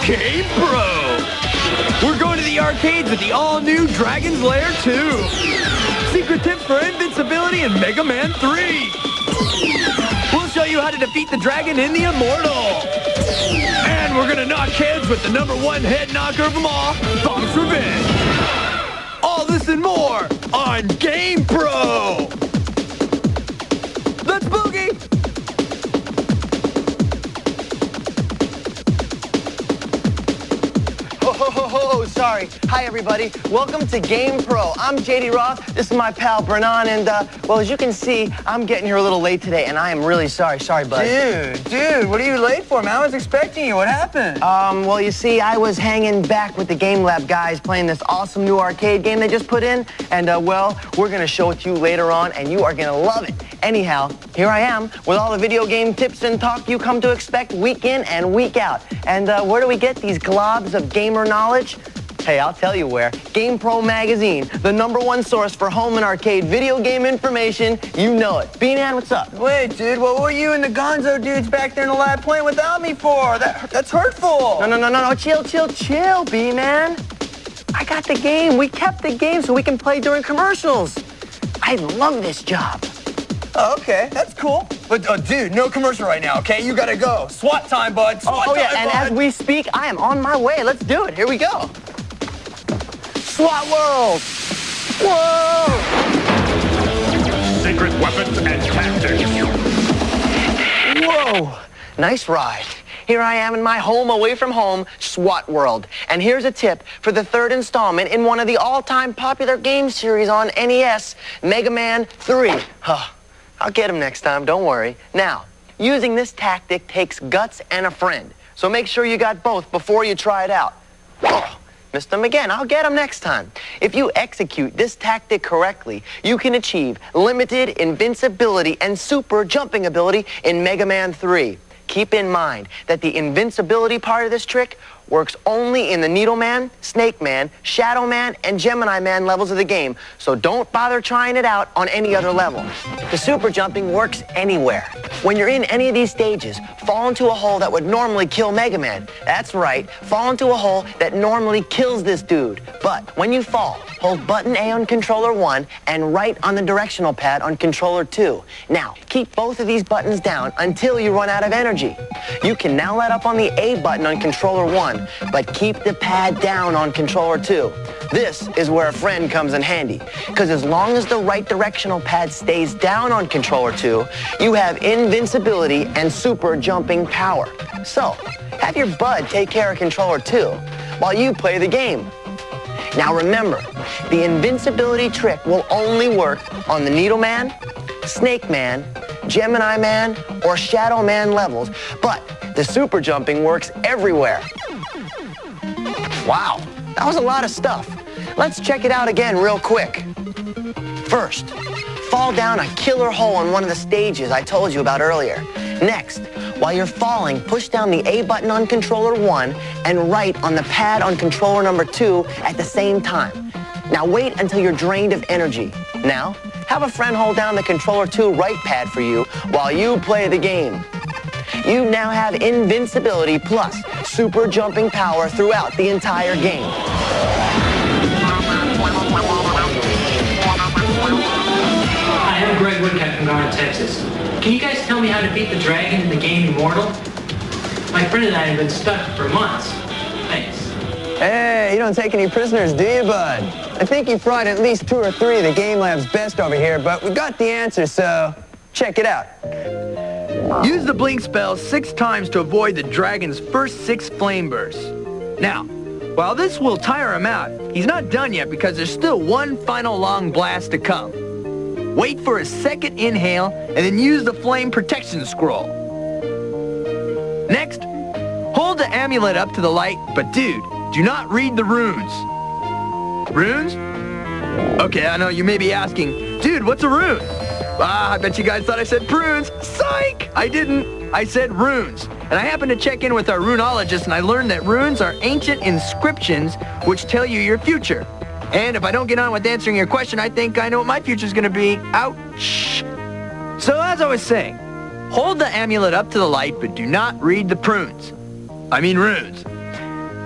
GamePro! We're going to the arcades with the all-new Dragon's Lair 2. Secret tips for invincibility in Mega Man 3. We'll show you how to defeat the dragon in the Immortal. And we're gonna knock heads with the #1 head knocker of them all, Bonk's Revenge. All this and more on GamePro! Let's boogie! Oh, sorry. Hi, everybody. Welcome to GamePro. I'm JD Roth. This is my pal, Brennan, and, well, as you can see, I'm getting here a little late today, and I am really sorry. Sorry, bud. Dude, what are you late for, man? I was expecting you. What happened? Well, you see, I was hanging back with the Game Lab guys playing this awesome new arcade game they just put in, and, well, we're gonna show it to you later on, and you are gonna love it. Anyhow, here I am with all the video game tips and talk you come to expect week in and week out. And, where do we get these globs of gamer knowledge? Hey, I'll tell you where. GamePro Magazine, the #1 source for home and arcade video game information. You know it. B-Man, what's up? Wait, dude, what were you and the gonzo dudes back there in the lab playing without me for? That's hurtful. No. Chill, B-Man. I got the game. We kept the game so we can play during commercials. I love this job. Oh, okay, that's cool. But, dude, no commercial right now, okay? You gotta go. SWAT time, bud. SWAT time, yeah, and bud. as we speak, I am on my way. Let's do it. Here we go. SWAT World! Whoa! Secret weapons and tactics. Whoa! Nice ride. Here I am in my home away from home, SWAT World. And here's a tip for the 3rd installment in one of the all-time popular game series on NES, Mega Man 3. I'll get him next time, don't worry. Now, using this tactic takes guts and a friend. So make sure you got both before you try it out. Oh, missed him again. I'll get him next time. If you execute this tactic correctly, you can achieve limited invincibility and super jumping ability in Mega Man 3. Keep in mind that the invincibility part of this trick works only in the Needle Man, Snake Man, Shadow Man, and Gemini Man levels of the game, so don't bother trying it out on any other level. The super jumping works anywhere. When you're in any of these stages, fall into a hole that would normally kill Mega Man. That's right, fall into a hole that normally kills this dude. But when you fall, hold button A on controller 1 and right on the directional pad on controller 2. Now, keep both of these buttons down until you run out of energy. You can now let up on the A button on controller 1, but keep the pad down on controller 2. This is where a friend comes in handy, because as long as the right directional pad stays down on controller 2, you have invincibility and super jumping power. So, have your bud take care of controller 2 while you play the game. Now remember, the invincibility trick will only work on the Needle Man, Snake Man, Gemini Man, or Shadow Man levels, but the super jumping works everywhere. Wow, that was a lot of stuff. Let's check it out again real quick. First, fall down a killer hole on one of the stages I told you about earlier. Next, while you're falling, push down the A button on controller 1 and right on the pad on controller number 2 at the same time. Now wait until you're drained of energy. Now, have a friend hold down the controller 2 right pad for you while you play the game. You now have invincibility plus super jumping power throughout the entire game. Hi, I'm Greg Woodcock from Garland, Texas. Can you guys tell me how to beat the dragon in the game Immortal? My friend and I have been stuck for months. Thanks. Hey, you don't take any prisoners, do you, bud? I think you fried at least 2 or 3 of the Game Lab's best over here, but we got the answer, so check it out. Use the blink spell 6 times to avoid the dragon's first 6 flame bursts. Now, while this will tire him out, he's not done yet because there's still one final long blast to come. Wait for a second inhale and then use the flame protection scroll. Next, hold the amulet up to the light, but dude, do not read the runes. Runes? Okay, I know you may be asking, dude, what's a rune? I bet you guys thought I said prunes. Psych! I didn't. I said runes. And I happened to check in with our runologist, and I learned that runes are ancient inscriptions which tell you your future. And if I don't get on with answering your question, I think I know what my future's gonna be. Ouch. So as I was saying, hold the amulet up to the light, but do not read the runes.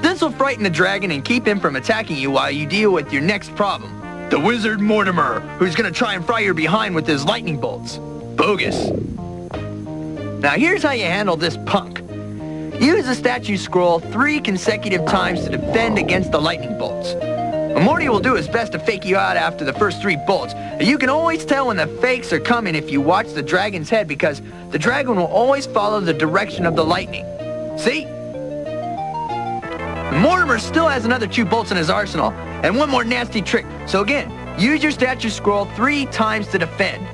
This will frighten the dragon and keep him from attacking you while you deal with your next problem. The wizard Mortimer, who's gonna try and fry your behind with his lightning bolts. Bogus. Now here's how you handle this punk. Use the statue scroll 3 consecutive times to defend against the lightning bolts. Morty will do his best to fake you out after the first 3 bolts. You can always tell when the fakes are coming if you watch the dragon's head, because the dragon will always follow the direction of the lightning. See? Mortimer still has another 2 bolts in his arsenal, and one more nasty trick. So again, use your statue scroll 3 times to defend.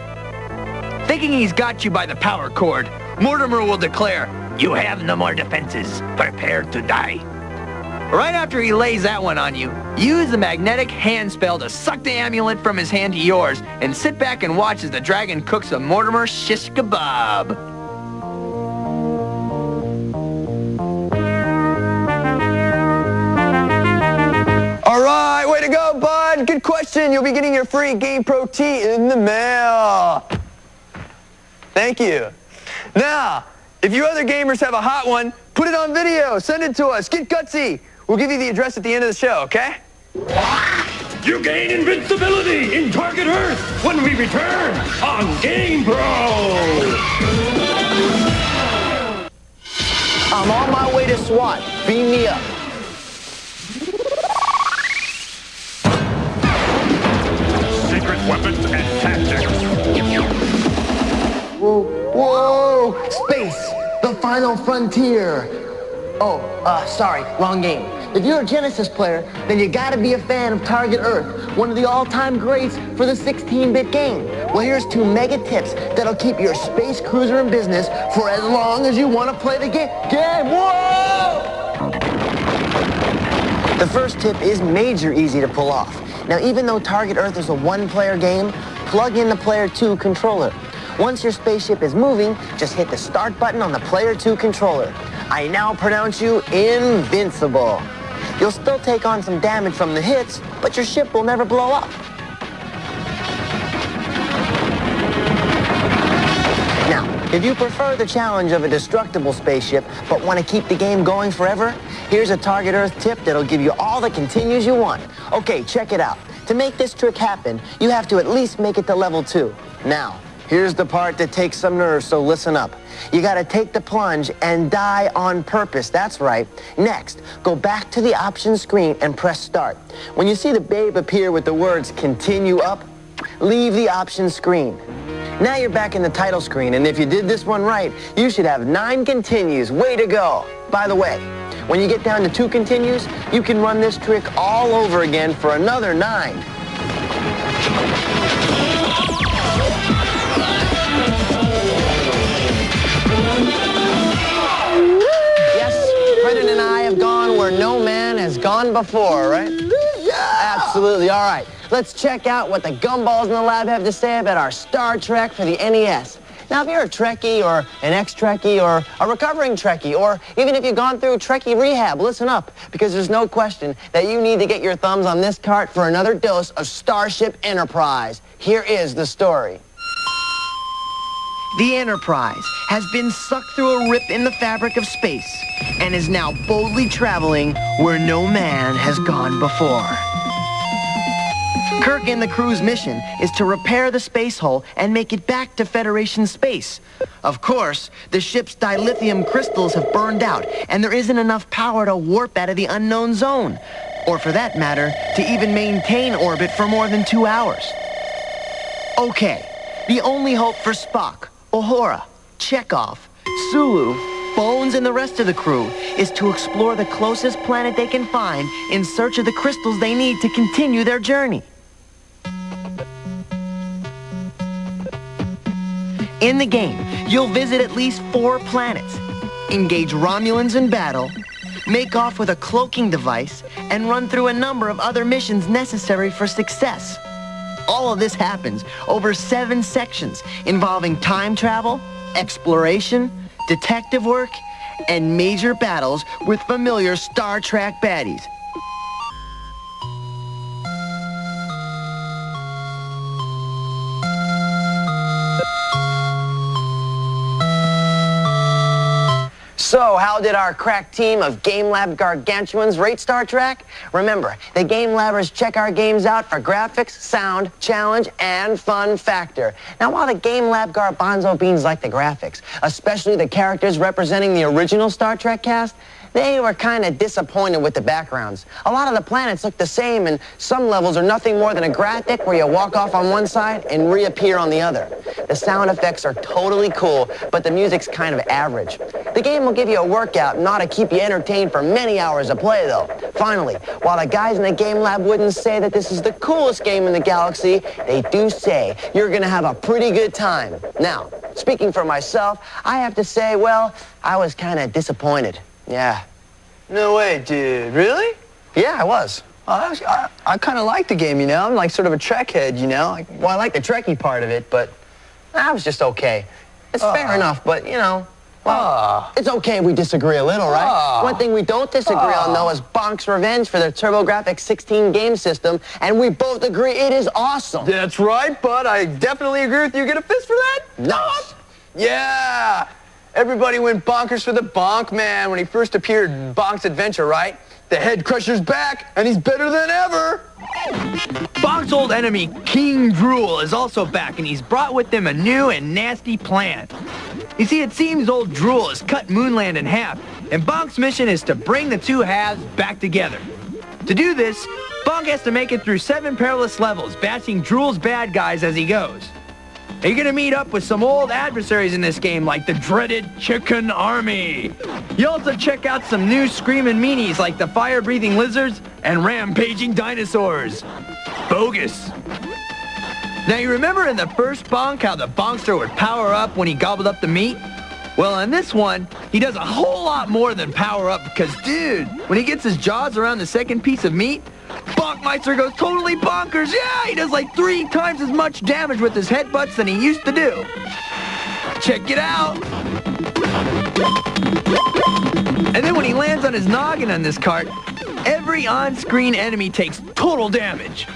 Thinking he's got you by the power cord, Mortimer will declare, "You have no more defenses. Prepare to die." Right after he lays that one on you, use the magnetic hand spell to suck the amulet from his hand to yours, and sit back and watch as the dragon cooks a Mortimer shish kebab. All right, way to go, bud. Good question. You'll be getting your free GamePro T in the mail. Thank you. Now, if you other gamers have a hot one, put it on video. Send it to us. Get gutsy. We'll give you the address at the end of the show, okay? You gain invincibility in Target Earth when we return on GamePro. I'm on my way to SWAT. Beam me up. Secret weapons and tactics. Whoa, space, the final frontier. Oh, sorry, wrong game. If you're a Genesis player, then you gotta be a fan of Target Earth, one of the all-time greats for the 16-bit game. Well, here's 2 mega tips that'll keep your space cruiser in business for as long as you want to play the game. Whoa! The first tip is major easy to pull off. Now, even though Target Earth is a 1-player game, plug in the Player 2 controller. Once your spaceship is moving, just hit the start button on the Player 2 controller. I now pronounce you invincible. You'll still take on some damage from the hits, but your ship will never blow up. Now, if you prefer the challenge of a destructible spaceship, but want to keep the game going forever, here's a Target Earth tip that'll give you all the continues you want. Okay, check it out. To make this trick happen, you have to at least make it to level 2. Now, here's the part that takes some nerve, so listen up. You gotta take the plunge and die on purpose, that's right. Next, go back to the options screen and press start. When you see the babe appear with the words continue up, leave the options screen. Now you're back in the title screen, and if you did this one right, you should have 9 continues. Way to go. By the way, when you get down to 2 continues, you can run this trick all over again for another 9. Brendan and I have gone where no man has gone before, right? Yeah! Absolutely. All right. Let's check out what the gumballs in the lab have to say about our Star Trek for the NES. Now, if you're a Trekkie or an ex-Trekkie or a recovering Trekkie, or even if you've gone through Trekkie rehab, listen up, because there's no question that you need to get your thumbs on this cart for another dose of Starship Enterprise. Here is the story. The Enterprise has been sucked through a rip in the fabric of space and is now boldly traveling where no man has gone before. Kirk and the crew's mission is to repair the space hull and make it back to Federation space. Of course, the ship's dilithium crystals have burned out, and there isn't enough power to warp out of the unknown zone, or for that matter, to even maintain orbit for more than 2 hours. Okay, the only hope for Spock, Uhura, Chekhov, Sulu, Bones, and the rest of the crew is to explore the closest planet they can find in search of the crystals they need to continue their journey. In the game, you'll visit at least 4 planets, engage Romulans in battle, make off with a cloaking device, and run through a number of other missions necessary for success. All of this happens over 7 sections involving time travel, exploration, detective work, and major battles with familiar Star Trek baddies. So, how did our crack team of Game Lab gargantuans rate Star Trek? Remember, the Game Labbers check our games out for graphics, sound, challenge, and fun factor. Now, while the Game Lab garbanzo beans like the graphics, especially the characters representing the original Star Trek cast, they were kind of disappointed with the backgrounds. A lot of the planets look the same, and some levels are nothing more than a graphic where you walk off on one side and reappear on the other. The sound effects are totally cool, but the music's kind of average. The game will give you a workout and ought to keep you entertained for many hours of play, though. Finally, while the guys in the Game Lab wouldn't say that this is the coolest game in the galaxy, they do say you're gonna have a pretty good time. Now, speaking for myself, I have to say, well, I was kind of disappointed. Yeah. No way, dude. Really? Yeah, I was. I kind of like the game, you know? I'm like sort of a Trek head, you know? Well, I like the Trekkie part of it, but I was just okay. It's fair enough, but, you know, well, it's okay if we disagree a little, right? One thing we don't disagree on, though, is Bonk's Revenge for their TurboGrafx 16 game system, and we both agree it is awesome. That's right, bud. I definitely agree with you. Get a fist for that? Nice. Yeah. Everybody went bonkers for the Bonk Man when he first appeared in Bonk's Adventure, right? The head crusher's back, and he's better than ever. Bonk's old enemy, King Drool, is also back, and he's brought with him a new and nasty plan. You see, it seems old Drool has cut Moonland in half, and Bonk's mission is to bring the two halves back together. To do this, Bonk has to make it through 7 perilous levels, bashing Drool's bad guys as he goes. You're gonna meet up with some old adversaries in this game, like the dreaded Chicken Army. You also check out some new screaming meanies like the fire-breathing lizards and rampaging dinosaurs. Bogus. Now, you remember in the first Bonk how the Bonkster would power up when he gobbled up the meat? Well, in this one, he does a whole lot more than power up because, dude, when he gets his jaws around the second piece of meat, Bonkmeister goes totally bonkers. Yeah, he does like 3 times as much damage with his headbutts than he used to do. Check it out. And then when he lands on his noggin on this cart, every on-screen enemy takes total damage.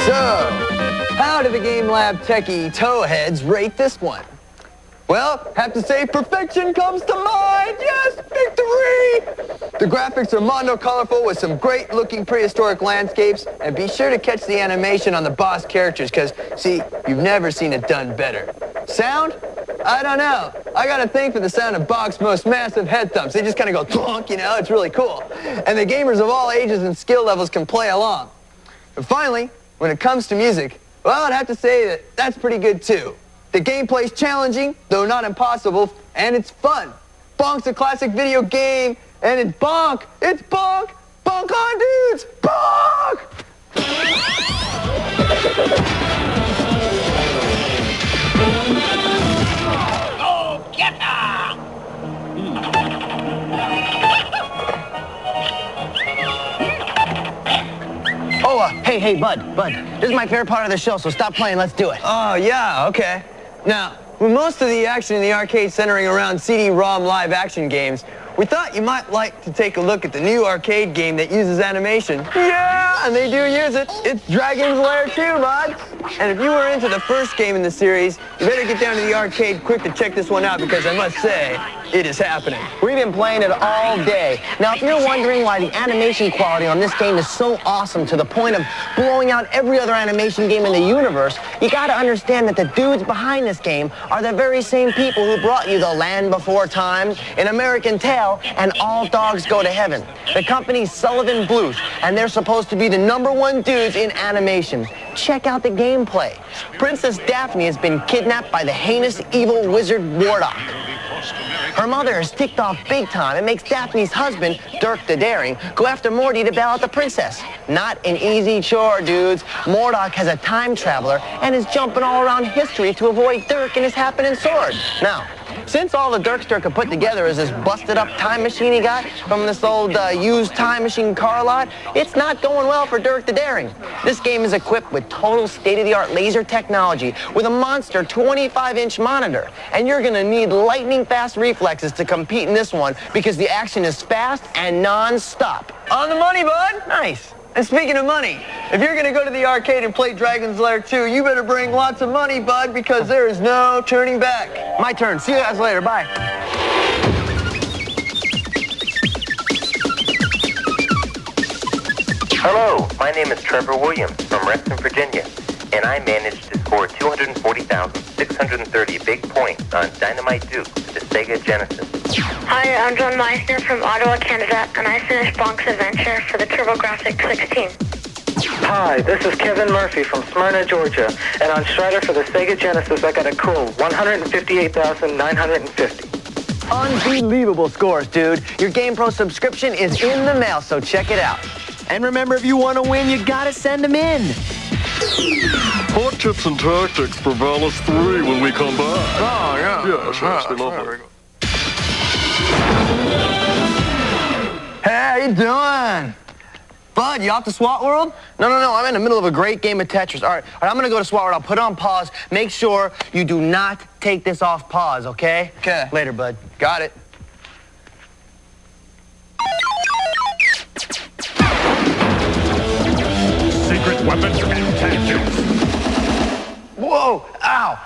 So, how do the Game Lab techie towheads rate this one? Well, have to say perfection comes to mind. Yes, victory! The graphics are mono-colorful with some great-looking prehistoric landscapes, and be sure to catch the animation on the boss characters, because, see, you've never seen it done better. Sound? I don't know. I got a thing for the sound of Bonk's most massive head thumps. They just kind of go thwonk, you know? It's really cool. And the gamers of all ages and skill levels can play along. And finally, when it comes to music, well, I'd have to say that that's pretty good, too. The gameplay's challenging, though not impossible, and it's fun. Bonk's a classic video game, and it's Bonk! It's Bonk! Bonk on, dudes! Bonk! Go get her! Oh, hey, Bud. This is my favorite part of the show, so stop playing. Let's do it. Oh, yeah, okay. Now, with most of the action in the arcade centering around CD-ROM live-action games, we thought you might like to take a look at the new arcade game that uses animation. Yeah, and they do use it. It's Dragon's Lair 2, bud. And if you were into the first game in the series, you better get down to the arcade quick to check this one out, because I must say, it is happening. We've been playing it all day. Now, if you're wondering why the animation quality on this game is so awesome to the point of blowing out every other animation game in the universe, you gotta understand that the dudes behind this game are the very same people who brought you The Land Before Time, An American Tail, and All Dogs Go to Heaven. The company's Sullivan Bluth, and they're supposed to be the #1 dudes in animation. Check out the gameplay. Princess Daphne has been kidnapped by the heinous evil wizard Wardock. Her mother is ticked off big time and makes Daphne's husband, Dirk the Daring, go after Morty to bail out the princess. Not an easy chore, dudes. Mordock has a time traveler and is jumping all around history to avoid Dirk and his happening sword. Now, Since all the Dirkster could put together is this busted-up time machine he got from this old used time machine car lot, it's not going well for Dirk the Daring. This game is equipped with total state-of-the-art laser technology with a monster 25-inch monitor. And you're going to need lightning-fast reflexes to compete in this one because the action is fast and non-stop. On the money, bud. Nice. And speaking of money, if you're going to go to the arcade and play Dragon's Lair 2, you better bring lots of money, bud, because there is no turning back. My turn. See you guys later. Bye. Hello, my name is Trevor Williams from Reston, Virginia, and I managed to score 240,630 big points on Dynamite Duke for the Sega Genesis. Hi, I'm John Meissner from Ottawa, Canada, and I finished Bonk's Adventure for the TurboGrafx 16. Hi, this is Kevin Murphy from Smyrna, Georgia, and on Strider for the Sega Genesis, I got a cool 158,950. Unbelievable scores, dude. Your GamePro subscription is in the mail, so check it out. And remember, if you want to win, you gotta send them in. Hot tips and tactics for Valis 3 when we come back. Oh, yeah. Yeah, sure. Stay lovely. Hey, how you doing? Bud, you off to SWAT World? No, I'm in the middle of a great game of Tetris. All right, I'm gonna go to SWAT World. I'll put it on pause. Make sure you do not take this off pause, okay? Okay. Later, bud. Got it. Secret weapons and tactics. Whoa, ow.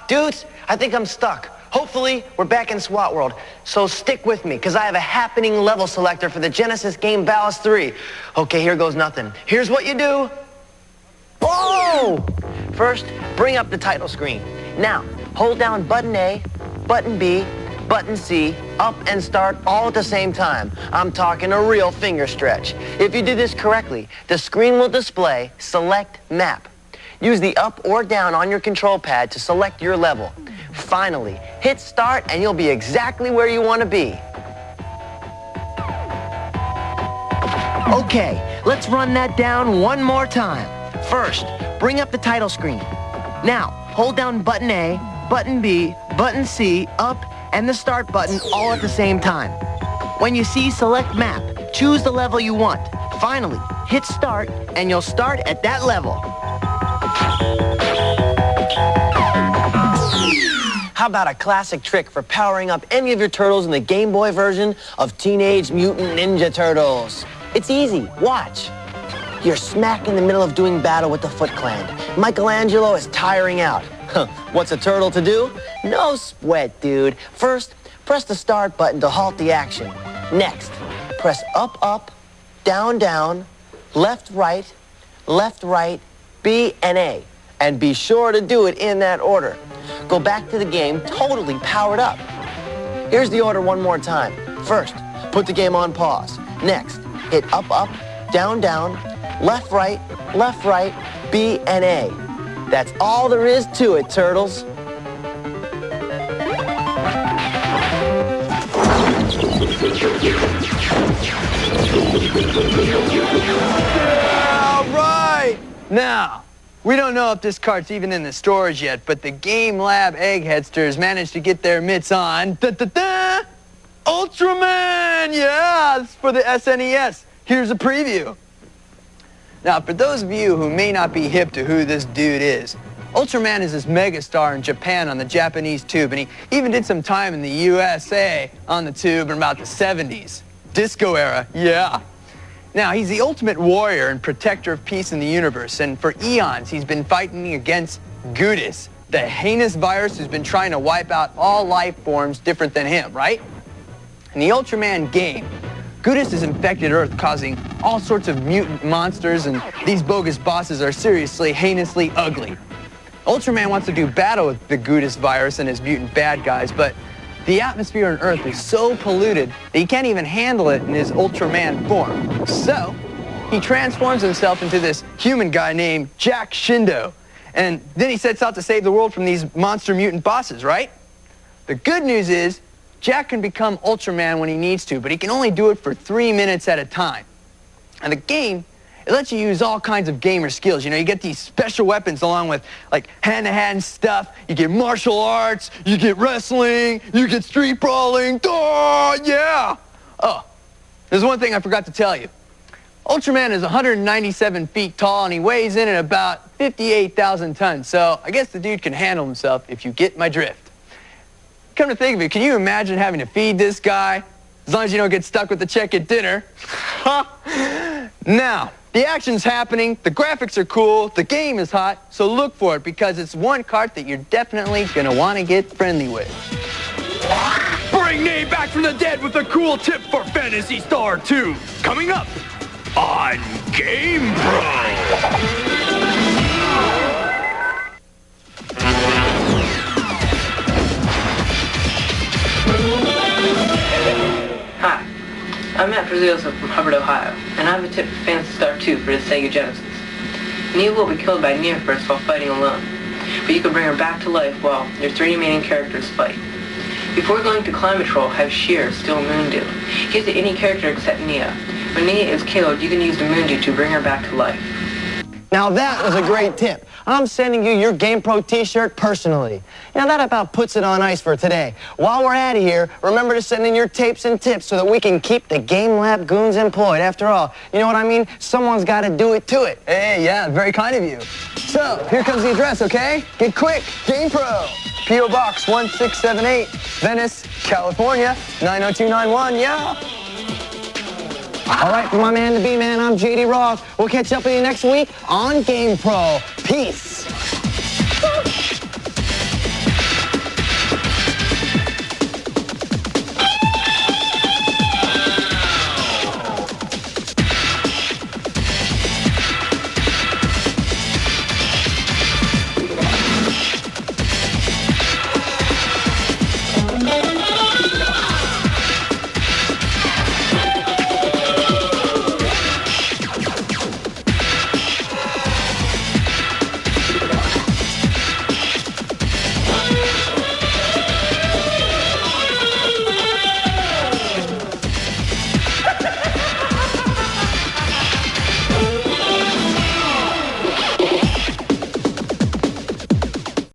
Dudes, I think I'm stuck. Hopefully, we're back in SWAT World, so stick with me, because I have a happening level selector for the Genesis game Valis 3. Okay, here goes nothing. Here's what you do. Whoa! First, bring up the title screen. Now, hold down button A, button B, button C, up and start all at the same time. I'm talking a real finger stretch. If you do this correctly, the screen will display Select Map. Use the up or down on your control pad to select your level. Finally, hit start and you'll be exactly where you want to be. Okay, let's run that down one more time. First, bring up the title screen. Now, hold down button A, button B, button C, up, and the start button all at the same time. When you see Select Map, choose the level you want. Finally, hit start and you'll start at that level. How about a classic trick for powering up any of your turtles in the Game Boy version of Teenage Mutant Ninja Turtles? It's easy. Watch. You're smack in the middle of doing battle with the Foot Clan. Michelangelo is tiring out. What's a turtle to do? No sweat, dude. First, press the start button to halt the action. Next, press up, up, down, down, left, right, B, and A. And be sure to do it in that order. Go back to the game totally powered up. Here's the order one more time. First, put the game on pause. Next, hit up, up, down, down, left, right, B, and A. That's all there is to it, turtles. All right. Now, we don't know if this cart's even in the stores yet, but the Game Lab eggheadsters managed to get their mitts on Ultraman! Yeah, it's for the SNES. Here's a preview. Now, for those of you who may not be hip to who this dude is, Ultraman is this megastar in Japan on the Japanese tube, and he even did some time in the USA on the tube in about the 70s. Disco era, yeah. Now, he's the ultimate warrior and protector of peace in the universe, and for eons, he's been fighting against Gudis, the heinous virus who's been trying to wipe out all life forms different than him, right? In the Ultraman game, Gudis has infected Earth, causing all sorts of mutant monsters, and these bogus bosses are seriously, heinously ugly. Ultraman wants to do battle with the Gudis virus and his mutant bad guys, but the atmosphere on Earth is so polluted that he can't even handle it in his Ultraman form. So, he transforms himself into this human guy named Jack Shindo, and then he sets out to save the world from these monster mutant bosses, right? The good news is, Jack can become Ultraman when he needs to, but he can only do it for 3 minutes at a time. And the game it lets you use all kinds of gamer skills. You know, you get these special weapons along with, like, hand-to-hand stuff. You get martial arts, you get wrestling, you get street brawling. Oh, yeah! Oh, there's one thing I forgot to tell you. Ultraman is 197 feet tall, and he weighs in at about 58,000 tons. So I guess the dude can handle himself if you get my drift. Come to think of it, can you imagine having to feed this guy? As long as you don't get stuck with the check at dinner. Now, the action's happening, the graphics are cool, the game is hot, so look for it because it's one cart that you're definitely gonna want to get friendly with. Bring Nate back from the dead with a cool tip for Phantasy Star 2. Coming up on GamePro. Hi, I'm Matt Prezioso from Hubbard, Ohio, and I have a tip for Phantasy Star 2 for the Sega Genesis. Neve will be killed by Near first while fighting alone, but you can bring her back to life while your 3 main characters fight. Before going to Climate Troll, have Sheer steal Moondew. Gives it any character except Nia. When Nia is killed, you can use the Moondew to bring her back to life. Now that was a great tip. I'm sending you your GamePro t-shirt personally. Now that about puts it on ice for today. While we're out of here, remember to send in your tapes and tips so that we can keep the Game Lab goons employed. After all, you know what I mean? Someone's got to do it to it. Hey, yeah, very kind of you. So, here comes the address, okay? Get quick, GamePro. P.O. Box 1678, Venice, California, 90291, yeah. All right, for my man, the B-Man, I'm JD Roth. We'll catch up with you next week on GamePro. Peace.